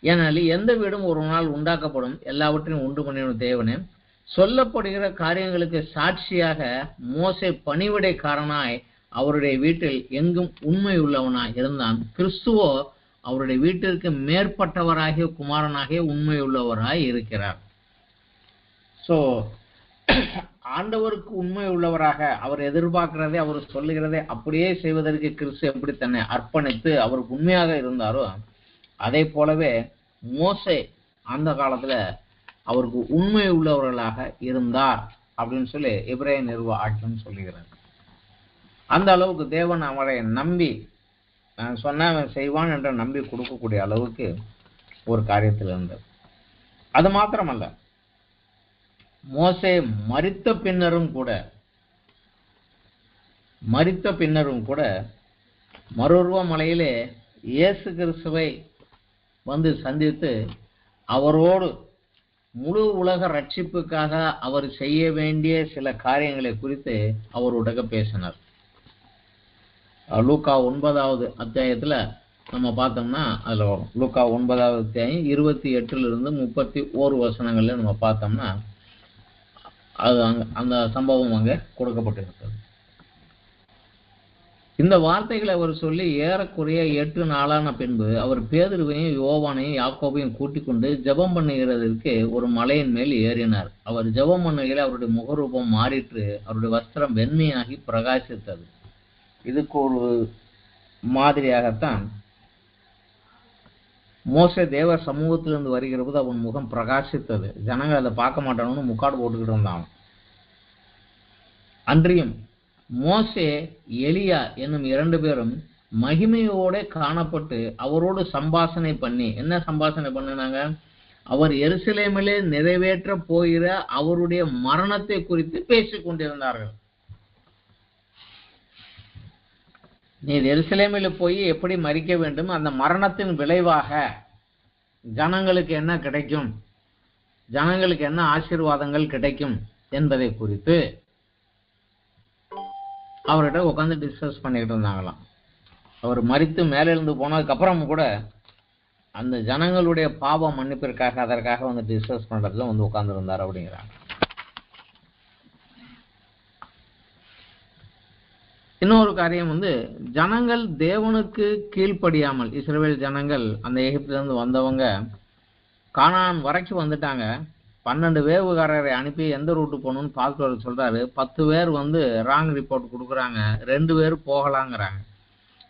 ஏனால் எந்த வீடும் ஒரு நாள் உண்டாக்கப்படும், எல்லாவற்றையும் உண்டு பண்ணின தேவனே. சொல்லப்படுகிற காரியங்களுக்கு சாட்சியாக மோசே பணிவிடைக்காரனாய் அவருடைய வீட்டில் எங்கும் உண்மை உள்ளவனாய் இருந்தான். கிறிஸ்துவோ அவருடைய வீட்டிற்கு மேற்பட்டவராகிய குமாரனாகிய உண்மை உள்ளவராய் இருக்கிறார். சோ ஆண்டவருக்கு உண்மை உள்ளவராக அவர் எதிர்பார்க்கிறதே, அவர் சொல்லுகிறதே அப்படியே செய்வதற்கு கிறிஸ்து எப்படி தன்னை அர்ப்பணித்து அவருக்கு உண்மையாக இருந்தாரோ அதே போலவே மோசே அந்த காலத்துல அவருக்கு உண்மை உள்ளவர்களாக இருந்தார் அப்படின்னு சொல்லி எபிரேய நிருப ஆக்கியோன் சொல்லுகிறார். அந்த அளவுக்கு தேவன் அவரை நம்பி நான் சொன்ன செய்வான் என்ற நம்பி கொடுக்கக்கூடிய அளவுக்கு ஒரு காரியத்தில் இருந்தது. அது மாத்திரமல்ல, மோசே மரித்த பின்னரும் கூட மறுரூப மலையிலே இயேசு கிறிஸ்துவை சந்தித்து அவரோடு முழு உலக ரட்சிப்புக்காக அவர் செய்ய வேண்டிய சில காரியங்களை குறித்து அவருடைய பேசினார். லூக்கா 9வது அத்தியாயத்துல நம்ம பார்த்தோம்னா அதுல வரும். லூக்கா 9வது அத்தியாயம் 28 31 வசனங்கள்ல நம்ம பார்த்தோம்னா அது அந்த சம்பவம் அங்க கொடுக்கப்பட்டிருக்கிறது. இந்த வார்த்தைகளை அவர் சொல்லி ஏறக்குறைய 8 நாளான பின்பு அவர் பேதுருவையும் யோவானையும் யாக்கோபையும் கூட்டிக் கொண்டு ஜெபம் பண்ணுகிறதற்கு ஒரு மலையின் மேல் ஏறினார். அவர் ஜெபம் பண்ணுகையில் அவருடைய முகரூபம் மாறிற்று, அவருடைய வஸ்திரம் வெண்மையாகி பிரகாசித்தது. இதுக்கு ஒரு மாதிரியாகத்தான் மோசே தேவ சமூகத்திலிருந்து வருகிற போது அவன் முகம் பிரகாசித்தது. ஜனங்கள் அதை பார்க்க மாட்டானு முக்காடு போட்டுக்கிட்டு இருந்தான். அன்றியும் மோசே எலியா என்னும் 2 பேரும் மகிமையோட காணப்பட்டு அவரோடு சம்பாஷணை பண்ணி, என்ன சம்பாஷணை பண்ணினாங்க? அவர் எருசலேமிலே நிறைவேற்ற போகிற அவருடைய மரணத்தை குறித்து பேசிக் கொண்டிருந்தார்கள். நீ எருசலேமில் போய் எப்படி மரிக்க வேண்டும், அந்த மரணத்தின் விளைவாக ஜனங்களுக்கு என்ன கிடைக்கும், ஜனங்களுக்கு என்ன ஆசீர்வாதங்கள் கிடைக்கும் என்பதை குறித்து அவர்கிட்ட உட்காந்து டிஸ்கஸ் பண்ணிக்கிட்டு இருந்தாங்களாம். அவர் மரித்து மேலிருந்து போனதுக்கு அப்புறம் கூட அந்த ஜனங்களுடைய பாவ மன்னிப்பிற்காக அதற்காக டிஸ்கஸ் பண்றதுல உட்கார்ந்து இருந்தார் அப்படிங்கிறாங்க. இன்னொரு காரியம் ஜனங்கள் தேவனுக்கு கீழ்ப்படியாமல், இஸ்ரவேல் ஜனங்கள் அந்த எகிப்திலிருந்து வந்தவங்க கானான் வரைக்கும் வந்துட்டாங்க. 12 வேவுகாரரை அனுப்பி எந்த ரூட்டு போகணும்னு பார்த்து சொல்றாரு. 10 பேர் ராங் ரிப்போர்ட் கொடுக்குறாங்க, 2 பேர் போகலாங்கிறாங்க.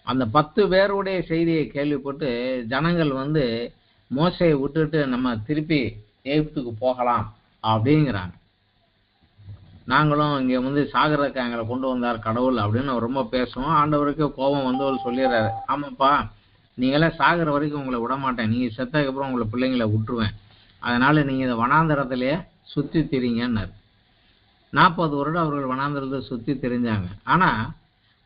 அந்த 10 பேருடைய செய்தியை கேள்விப்பட்டு ஜனங்கள் மோசையை விட்டுட்டு நம்ம திருப்பி எகிப்துக்கு போகலாம் அப்படிங்கிறாங்க. நாங்களும் இங்க சாகரக்கு எங்களை கொண்டு வந்தார் கடவுள் அப்படின்னு ரொம்ப பேசுவோம். ஆண்டவருக்கு கோபம் அவர் சொல்லிடுறாரு, ஆமாப்பா நீங்களாம் சாகிற வரைக்கும் உங்களை விட மாட்டேன், நீங்க செத்ததுக்கு அப்புறம் உங்களை பிள்ளைங்களை விட்டுருவேன், அதனால நீங்க இந்த வனாந்தரத்திலேயே சுத்தி திரிங்கன்னாரு. 40 வருடம் அவர்கள் வனாந்தரத்தை சுத்தி திரிஞ்சாங்க. ஆனா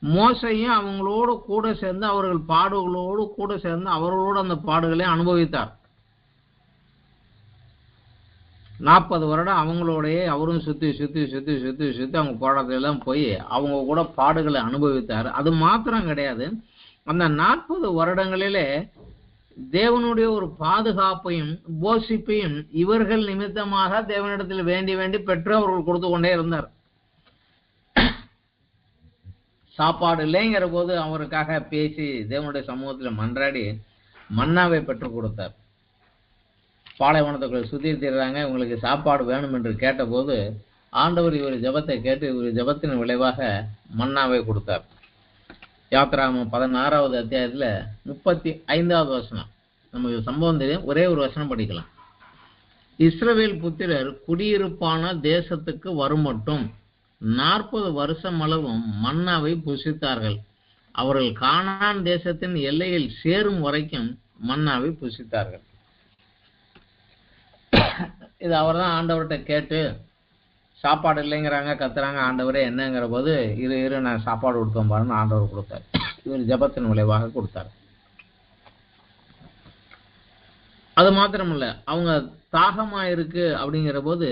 மோசையும் அவங்களோடு கூட சேர்ந்து அவர்கள் பாடுகளோடு கூட சேர்ந்து அவர்களோடு அந்த பாடுகளை அனுபவித்தார். 40 வருடம் அவங்களோடய அவரும் சுத்தி சுத்தி சுத்தி சுத்தி சுத்தி அவங்க போராட்டத்திலாம் போய் அவங்க கூட பாடுகளை அனுபவித்தார். அது மாத்திரம் கிடையாது, அந்த 40 வருடங்களிலே தேவனுடைய ஒரு பாதுகாப்பையும் போஷிப்பையும் இவர்கள் நிமித்தமாக தேவனிடத்தில் வேண்டி வேண்டி பெற்று அவர்கள் கொடுத்து கொண்டே இருந்தார். சாப்பாடு இல்லைங்கிற போது அவருக்காக பேசி தேவனுடைய சமூகத்தில் மன்றாடி மன்னாவை பெற்றுக் கொடுத்தார். பாலைவனத்துக்குள்ள சுத்தி தீர்றாங்க, உங்களுக்கு சாப்பாடு வேணும் என்று கேட்டபோது ஆண்டவர் இவர் ஜெபத்தை கேட்டு இவர் ஜெபத்தின் விளைவாக மன்னாவை கொடுத்தார். யாத்ராகமம் 16வது அத்தியாயத்துல 35வது வசனம் நமக்கு சம்பவம் தெரியும். ஒரே ஒரு வசனம் படிக்கலாம். இஸ்ரவேல் புத்திரர் குடியிருப்பான தேசத்துக்கு வரும் மட்டும் 40 வருஷம் அளவும் மன்னாவை புசித்தார்கள். அவர்கள் கானான் தேசத்தின் எல்லையில் சேரும் வரைக்கும் மன்னாவை புசித்தார்கள். இது அவர் தான் ஆண்டவர்கிட்ட கேட்டு சாப்பாடு இல்லைங்கிறாங்க, கத்துறாங்க, ஆண்டவரே என்னங்கிற போது இரு நான் சாப்பாடு கொடுத்தோம் பாருன்னு ஆண்டவர் கொடுத்தார். இவர் ஜெபத்தின் விளைவாக கொடுத்தார். அது மாத்திரமல்ல, அவங்க தாகமா இருக்கு அப்படிங்கிற போது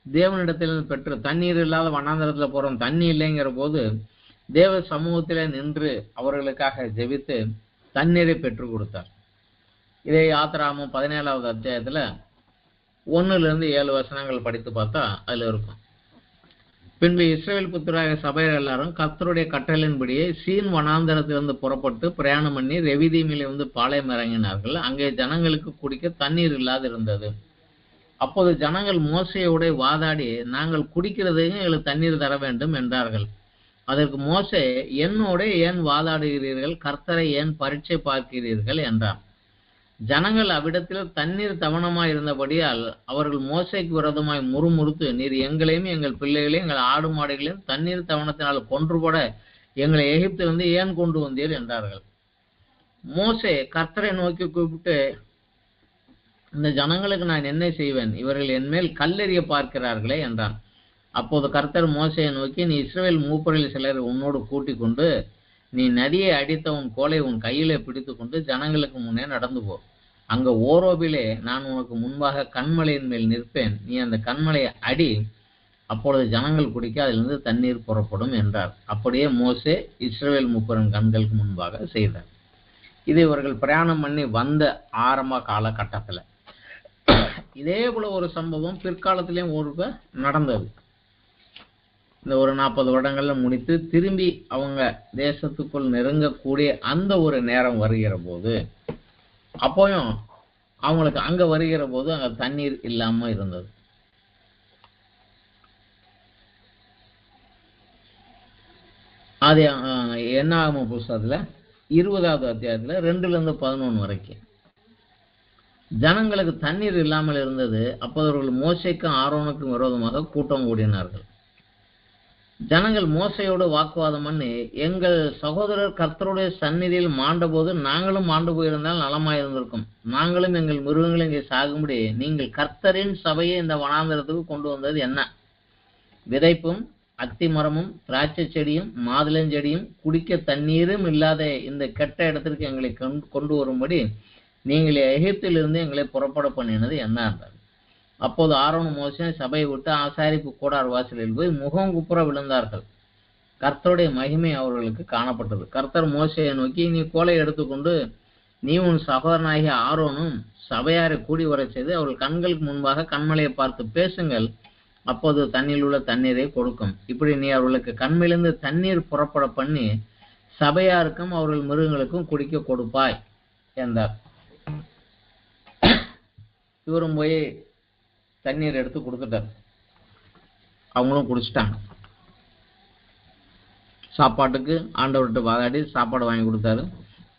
தேவனிடத்தில் பெற்று தண்ணீர் இல்லாத வனாந்தரத்துல போறோம், தண்ணி இல்லைங்கிற போது தேவ சமூகத்திலே நின்று அவர்களுக்காக ஜெபித்து தண்ணீரை பெற்றுக் கொடுத்தார். இதே யாத்ராகமம் 17வது அத்தியாயத்துல 1-7 வசனங்கள் படித்து பார்த்தா அதுல இருக்கும். பின்பு இஸ்ரவேல் புத்திராக சபையர் எல்லாரும் கர்த்தருடைய கட்டளையின்படியே சீன் வனாந்தரத்திலிருந்து புறப்பட்டு பிரயாணம் பண்ணி ரெவிதீமிலே பாளையம் இறங்கினார்கள். அங்கே ஜனங்களுக்கு குடிக்க தண்ணீர் இல்லாது இருந்தது. அப்போது ஜனங்கள் மோசையோட வாதாடி, நாங்கள் குடிக்கிறதுக்கு எங்களுக்கு தண்ணீர் தர வேண்டும் என்றார்கள். அதற்கு மோசே, என்னோட ஏன் வாதாடுகிறீர்கள், கர்த்தரை ஏன் பரீட்சை பார்க்கிறீர்கள் என்றார். ஜனங்கள் அவ்விடத்தில் தண்ணீர் தவணமாய் இருந்தபடியால் அவர்கள் மோசைக்கு விரோதமாய் முறுமுறுத்து, நீர் எங்களையும் எங்கள் பிள்ளைகளையும் எங்கள் ஆடு மாடுகளையும் தண்ணீர் தவணத்தினால் கொன்றுபட எங்களை எகிப்திலிருந்து ஏன் கொண்டு வந்தீர் என்றார்கள். மோசே கர்த்தரை நோக்கி கூப்பிட்டு, இந்த ஜனங்களுக்கு நான் என்ன செய்வேன், இவர்கள் என்மேல் கல்லெறிய பார்க்கிறார்களே என்றான். அப்போது கர்த்தர் மோசையை நோக்கி, நீ இஸ்ரவேல் மூப்பரில் சிலர் உன்னோடு கூட்டிக் கொண்டு நீ நதியை அடித்த உன் கோலை உன் கையிலே பிடித்து கொண்டு ஜனங்களுக்கு முன்னே நடந்து போ. அங்க ஓரோபிலே நான் உனக்கு முன்பாக கண்மலையின் மேல் நிற்பேன், நீ அந்த கண்மலையை அடி, அப்பொழுது ஜனங்கள் குடிக்க அதிலிருந்து தண்ணீர் புறப்படும் என்றார். அப்படியே மோசே இஸ்ரவேல் மூப்பரின் கண்களுக்கு முன்பாக செய்தார். இது இவர்கள் பிரயாணம் பண்ணி வந்த ஆரம்ப காலகட்டத்துல. இதே போல ஒரு சம்பவம் பிற்காலத்திலேயும் ஒரு நடந்தது. இந்த ஒரு 40 வருடங்கள்ல முடித்து திரும்பி அவங்க தேசத்துக்குள் நெருங்கக்கூடிய அந்த ஒரு நேரம் வருகிற போது, அப்போயும் அவங்களுக்கு அங்க வருகிற போது அங்க தண்ணீர் இல்லாம இருந்தது. அது என்னாகம புஸ்தகத்துல 20வது அத்தியாயத்துல 2-11 வரைக்கும் ஜனங்களுக்கு தண்ணீர் இல்லாமல் இருந்தது. அப்போது அவர்கள் மோசேக்கும் ஆரோனுக்கும் விரோதமாக கூட்டம் கூடினார்கள். ஜனங்கள் மோசையோடு வாக்குவாதம் பண்ணி, எங்கள் சகோதரர் கர்த்தருடைய சந்நிதியில் மாண்ட போது நாங்களும் மாண்டு போயிருந்தால் நலமாயிருந்திருக்கும், நாங்களும் எங்கள் மிருகங்களும் இங்கே சாகும்படி நீங்கள் கர்த்தரின் சபையை இந்த வனாந்தரத்துக்கு கொண்டு வந்தது என்ன? விதைப்பும் அத்தி மரமும் திராட்சை செடியும் மாதுளஞ்செடியும் குடிக்க தண்ணீரும் இல்லாத இந்த கெட்ட இடத்திற்கு எங்களை கொண்டு வரும்படி நீங்கள் எகிப்திலிருந்து எங்களை புறப்பட பண்ணினது என்ன என்றார். அப்போது ஆரோனும் மோசேயும் சபையை விட்டு ஆசாரிப்பு கூடார் வாசலில் போய் முகம் குப்புற விழுந்தார்கள். கர்த்தருடைய மகிமை அவர்களுக்கு காணப்பட்டது. கர்த்தர் மோசேயை நோக்கி, நீ கோலை எடுத்துக்கொண்டு நீ உன் சகோதரனாகிய ஆரோனும் சபையாரை கூடி வர செய்து அவர்கள் கண்களுக்கு முன்பாக கண்மலையை பார்த்து பேசுங்கள், அப்போது தண்ணியில் உள்ள தண்ணீரை கொடுக்கும். இப்படி நீ அவர்களுக்கு கண்மையிலிருந்து தண்ணீர் புறப்பட பண்ணி சபையாருக்கும் அவர்கள் மிருகங்களுக்கும் குடிக்க கொடுப்பாய் என்றார். இவரும் போய் தண்ணீர் எடுத்து கொடுத்துட்டார். அவங்களும் குடிச்சிட்டாங்க. சாப்பாட்டுக்கு ஆண்டவர்கிட்ட வாதாடி சாப்பாடு வாங்கி கொடுத்தாரு.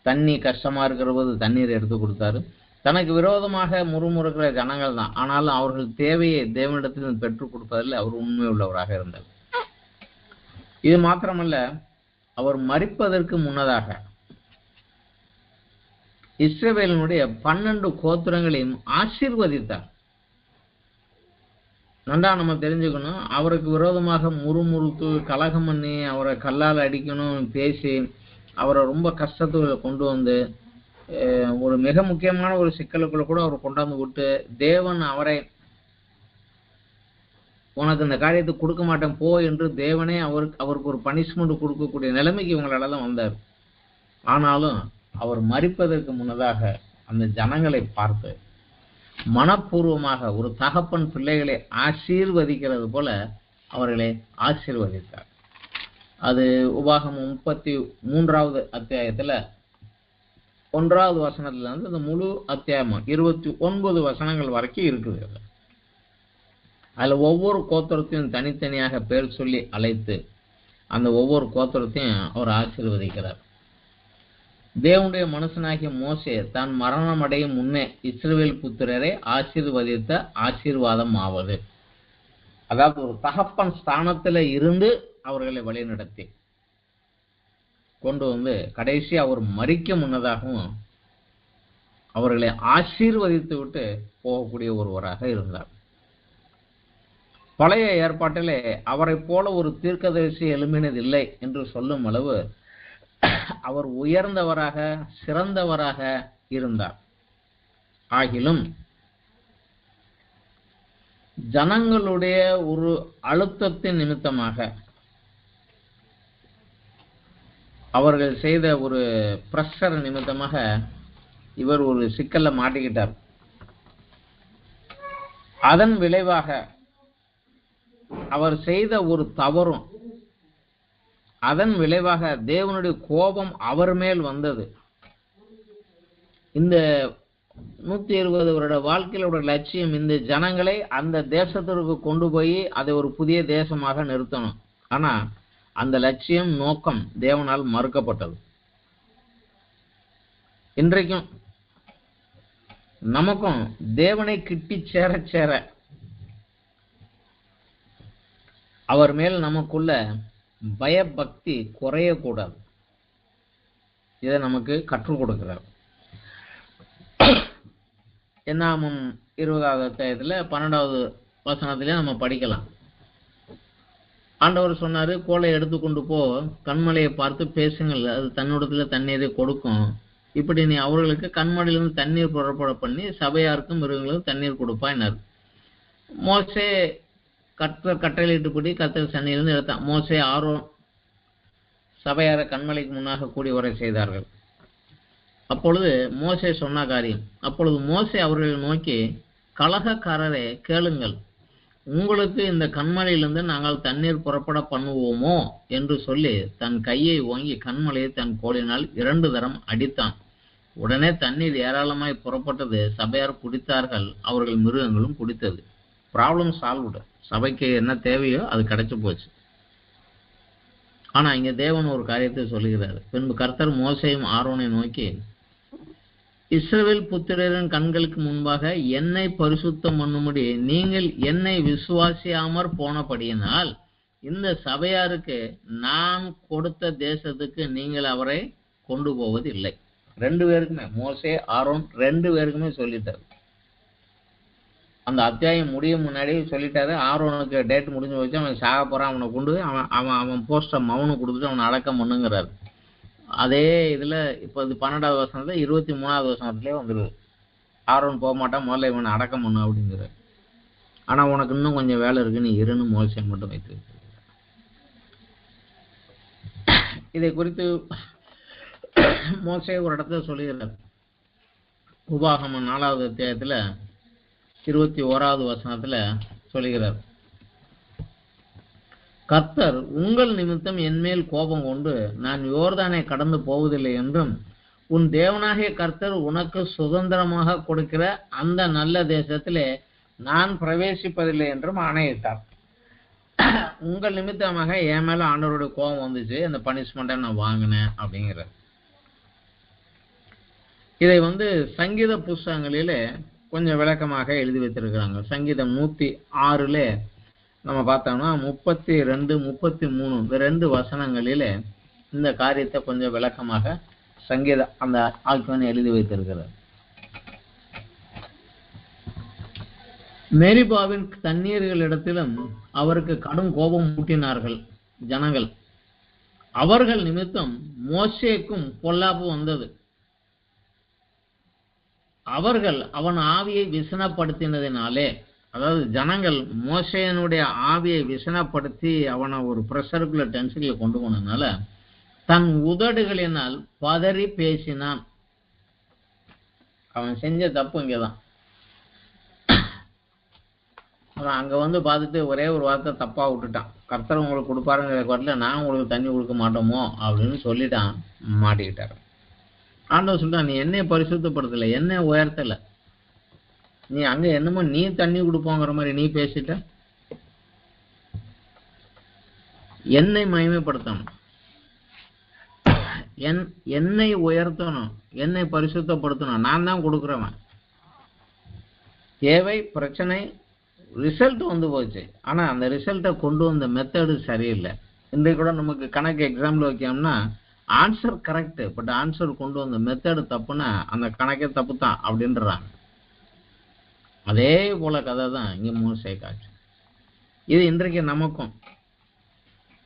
தண்ணி கஷ்டமா இருக்கிற போது தண்ணீர் எடுத்து கொடுத்தாரு. தனக்கு விரோதமாக முறுமுறுக்கிற ஜனங்கள் தான், ஆனாலும் அவர்கள் தேவையை தேவனிடத்தில் பெற்றுக் கொடுப்பதில் அவர் உண்மை உள்ளவராக இருந்தார். இது மாத்திரமல்ல, அவர் மரிப்பதற்கு முன்னதாக இஸ்ரவேலினுடைய 12 கோத்திரங்களையும் ஆசீர்வதித்தார். நன்றா நம்ம தெரிஞ்சுக்கணும், அவருக்கு விரோதமாக முறுமுறுத்து கலகம் பண்ணி அவரை கல்லால் அடிக்கணும் பேசி அவரை ரொம்ப கஷ்டத்துல கொண்டு வந்து ஒரு மிக முக்கியமான ஒரு சிக்கலுக்குள்ள கூட அவர் கொண்டாந்து விட்டு தேவன் அவரை உனக்கு இந்த காரியத்தை கொடுக்க மாட்டேன் போ என்று தேவனே அவருக்கு ஒரு பனிஷ்மெண்ட் கொடுக்கக்கூடிய நிலைமைக்கு இவங்களால தான் வந்தார். ஆனாலும் அவர் மரிப்பதற்கு முன்னதாக அந்த ஜனங்களை பார்த்து மனப்பூர்வமாக ஒரு தகப்பன் பிள்ளைகளை ஆசீர்வதிக்கிறது போல அவர்களை ஆசீர்வதித்தார். அது உபாகமம் 33வது அத்தியாயத்துல 1வது வசனத்துல இருந்து அந்த முழு அத்தியாயமும் 29 வசனங்கள் வரைக்கும் இருக்குது. அதுல ஒவ்வொரு கோத்திரத்தையும் தனித்தனியாக பேர் சொல்லி அழைத்து அந்த ஒவ்வொரு கோத்திரத்தையும் அவர் ஆசீர்வதிக்கிறார். தேவனுடைய மனுஷனாகிய மோசே தான் மரணம் அடையும் முன்னே இஸ்ரவேல் புத்திரரை ஆசீர்வதித்த ஆசீர்வாதம் ஆவது, அதாவது ஒரு தகப்பன் ஸ்தானத்துல இருந்து அவர்களை வழிநடத்தி கொண்டு வந்து கடைசி அவர் மரிக்க முன்னதாகவும் அவர்களை ஆசீர்வதித்து விட்டு போகக்கூடிய ஒருவராக இருந்தார். பழைய ஏற்பாட்டிலே அவரை போல ஒரு தீர்க்கதரிசி எழும்பினதில்லை என்று சொல்லும் அளவு அவர் உயர்ந்தவராக சிறந்தவராக இருந்தார். ஆகிலும் ஜனங்களுடைய ஒரு அழுத்தத்தின் நிமித்தமாக அவர்கள் செய்த ஒரு பிரஷர் நிமித்தமாக இவர் ஒரு சிக்கல்ல மாட்டிக்கிட்டார். அதன் விளைவாக அவர் செய்த ஒரு தவறும் அதன் விளைவாக தேவனுடைய கோபம் அவர் மேல் வந்தது. இந்த 120 வருட வாழ்க்கையோட லட்சியம் இந்த ஜனங்களை அந்த தேசத்திற்கு கொண்டு போய் அதை ஒரு புதிய தேசமாக நிறுத்தணும். ஆனா அந்த லட்சியம் நோக்கம் தேவனால் மறுக்கப்பட்டது. இன்றைக்கும் நமக்கும் தேவனை கிட்டி சேர சேர அவர் மேல் நமக்குள்ள பயபக்தி குறையக்கூடாது. இதை நமக்கு கற்றுக் கொடுக்கிறார். என்னாகும் 20வது அத்தியாயத்துல 12வது வசனத்திலே நம்ம படிக்கலாம். ஆண்டவர் சொன்னாரு, கோலை எடுத்துக்கொண்டு போ, கண்மலையை பார்த்து பேசுங்கள், அது தன்னிடத்துல தண்ணீரை கொடுக்கும். இப்படி நீ அவர்களுக்கு கண்மலையிலிருந்து தண்ணீர் புறப்பட பண்ணி சபையாருக்கும் மிருகங்களுக்கும் தண்ணீர் கொடுப்பாயினார். மோசே கர்த்தர் கட்டளையிட்டுபடி கர்த்தர் சன்னியிலிருந்து எடுத்தான். மோசே ஆரோன் சபையார கண்மலைக்கு முன்னாக கூடி வரை செய்தார்கள். அப்பொழுது மோசே சொன்ன காரியம், அப்பொழுது மோசே அவர்களை நோக்கி, கலகக்காரரே கேளுங்கள், உங்களுக்கு இந்த கண்மலையிலிருந்து நாங்கள் தண்ணீர் புறப்பட பண்ணுவோமோ என்று சொல்லி தன் கையை ஓங்கி கண்மலையை தன் கோலினால் 2 தரம் அடித்தான். உடனே தண்ணீர் ஏராளமாய் புறப்பட்டது. சபையார் குடித்தார்கள், அவர்கள் மிருகங்களும் குடித்தது. Problem solved. சபைக்கு என்ன தேவையோ அது கிடைச்சு போச்சு. ஆனா இங்க தேவன் ஒரு காரியத்தை சொல்லுகிறார். பின்பு கர்த்தர் மோசேயும் ஆரோனை நோக்கி, இஸ்ரவேல் புத்திரரின் கண்களுக்கு முன்பாக என்னை பரிசுத்தம் பண்ணும்படி நீங்கள் என்னை விசுவாசியாமற் போனபடியினால் இந்த சபையாருக்கு நான் கொடுத்த தேசத்துக்கு நீங்கள் அவரை கொண்டு போவது இல்லை. 2 பேருக்குமே, மோசே ஆரோன் 2 பேருக்குமே சொல்லிட்டாரு. அந்த அத்தியாயம் முடியும் முன்னாடி சொல்லிட்டாரு. ஆரோனுக்கு டேட் முடிஞ்சு வச்சு அவன் சாக போறான், அவனை கொண்டு அவன் போஸ்ட மௌனம் கொடுத்துட்டு அவனை அடக்கம் பண்ணுங்கிறாரு. அதே இதுல இப்ப இது 12வது வசனத்துல 23வது வசனத்திலே வந்துருது. ஆரோன் போக மாட்டான், முதல்ல இவனை அடக்கம் பண்ணு அப்படிங்கிற. ஆனா உனக்கு இன்னும் கொஞ்சம் வேலை இருக்கு, நீ இருன்னு மோசே மட்டும் வைத்து. இதை குறித்து மோசே ஒரு இடத்துல சொல்லுகிறார். உபாகமம் 4வது அத்தியாயத்துல 21வது வசனத்துல சொல்லுகிறார், கர்த்தர் உங்கள் நிமித்தம் என்மேல் கோபம் கொண்டு நான் யோர்தானை கடந்து போவதில்லை என்றும் உன் தேவனாகிய கர்த்தர் உனக்கு சுதந்திரமாக கொடுக்கிற அந்த நல்ல தேசத்திலே நான் பிரவேசிப்பதில்லை என்றும் ஆணையிட்டார். உங்கள் நிமித்தமாக என் மேல ஆண்டவருடைய கோபம் வந்துச்சு, அந்த பனிஷ்மெண்ட்டை நான் வாங்கினேன் அப்படிங்கிற. இதை சங்கீத புஸ்தகங்களிலே கொஞ்சம் விளக்கமாக எழுதி வைத்திருக்கிறாங்க. சங்கீதம் 106 நம்ம பார்த்தோம்னா 32, 33 இந்த 2 வசனங்களிலே இந்த காரியத்தை கொஞ்சம் விளக்கமாக அந்த ஆக்கியோன் எழுதி வைத்திருக்கிறார். மேரிபாவின் தண்ணீர்களிடத்திலும் அவருக்கு கடும் கோபம் மூட்டினார்கள் ஜனங்கள். அவர்கள் நிமித்தம் மோசேக்கும் பொல்லாப்பு வந்தது. அவர்கள் அவன் ஆவியை விசனப்படுத்தினதினாலே, அதாவது ஜனங்கள் மோசேனுடைய ஆவியை விசனப்படுத்தி அவனை ஒரு ப்ரெஷருக்குள்ள டென்ஷன்ல கொண்டு போனதுனால தன் உதடுகளினால் பதறி பேசினான். அவன் செஞ்ச தப்பு இங்கதான். அவன் அங்க பார்த்துட்டு ஒரே ஒரு வார்த்தை தப்பா விட்டுட்டான். கர்த்தர் உங்களுக்கு கொடுப்பாருங்கிற குறையில நான் உங்களுக்கு தண்ணி கொடுக்க மாட்டோமோ அப்படின்னு சொல்லிட்டான். மாட்டிக்கிட்டாரு. ஆண்டவர் சொல்லிட்டான், நீ என்னைய பரிசுத்தப்படுத்தல, என்ன உயர்த்தல, நீ அங்க என்னமோ நீ தண்ணி கொடுப்போங்கிற மாதிரி நீ பேசிட்ட. என்னை மகிமைப்படுத்தணும், என்னை உயர்த்தணும், என்னை பரிசுத்தப்படுத்தணும். நான் தான் கொடுக்குறவன். தேவை பிரச்சனை ரிசல்ட் போச்சு. ஆனா அந்த ரிசல்ட்டை கொண்டு வந்த மெத்தடு சரியில்லை. இன்றைக்கு கூட நமக்கு கணக்கு எக்ஸாம்ல வைக்கணும்னா ஆன்சர் கரெக்ட், பட் ஆன்சர் கொண்டு வந்த மெத்தடு தப்புன்னா அந்த கணக்கே தப்பு தான் அப்படின்றாங்க. அதே போல கதை தான் இங்க மோசே காட்சி. இது இன்றைக்கு நமக்கும்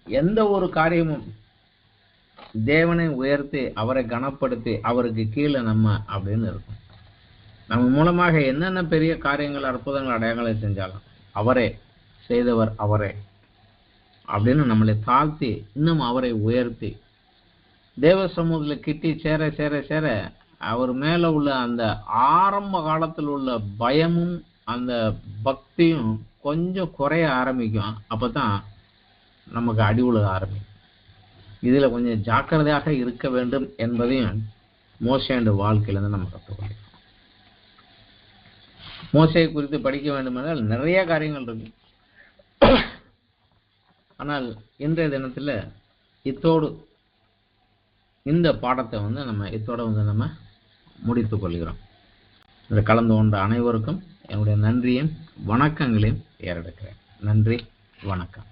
எந்த ஒரு காரியமும் தேவனை உயர்த்தி அவரை கனப்படுத்தி அவருக்கு கீழே நம்ம அப்படின்னு இருக்கும். நம்ம மூலமாக என்னென்ன பெரிய காரியங்கள் அற்புதங்கள் அடையாளங்களை செஞ்சாலும் அவரே செய்தவர், அவரே அப்படின்னு நம்மளை தாழ்த்தி இன்னும் அவரை உயர்த்தி தேவ சமூகத்தில் கிட்டி சேர சேர சேர அவர் மேல உள்ள அந்த ஆரம்ப காலத்தில் உள்ள பயமும் அந்த பக்தியும் கொஞ்சம் குறைய ஆரம்பிக்கும். அப்பதான் நமக்கு அடி உலக ஆரம்பிக்கும். இதுல கொஞ்சம் ஜாக்கிரதையாக இருக்க வேண்டும் என்பதையும் மோசேயோட வாழ்க்கையிலிருந்து நம்ம கற்றுக்கொள்ளலாம். மோசேயை குறித்து படிக்க வேண்டும் என்றால் நிறைய காரியங்கள் இருக்கு. ஆனால் இன்றைய தினத்துல இத்தோடு இந்த பாடத்தை நம்ம இத்தோட நம்ம முடித்துக் கொள்கிறோம். இதை கலந்து கொண்ட அனைவருக்கும் என்னுடைய நன்றியும் வணக்கங்களையும் ஏறெடுக்கிறேன். நன்றி, வணக்கம்.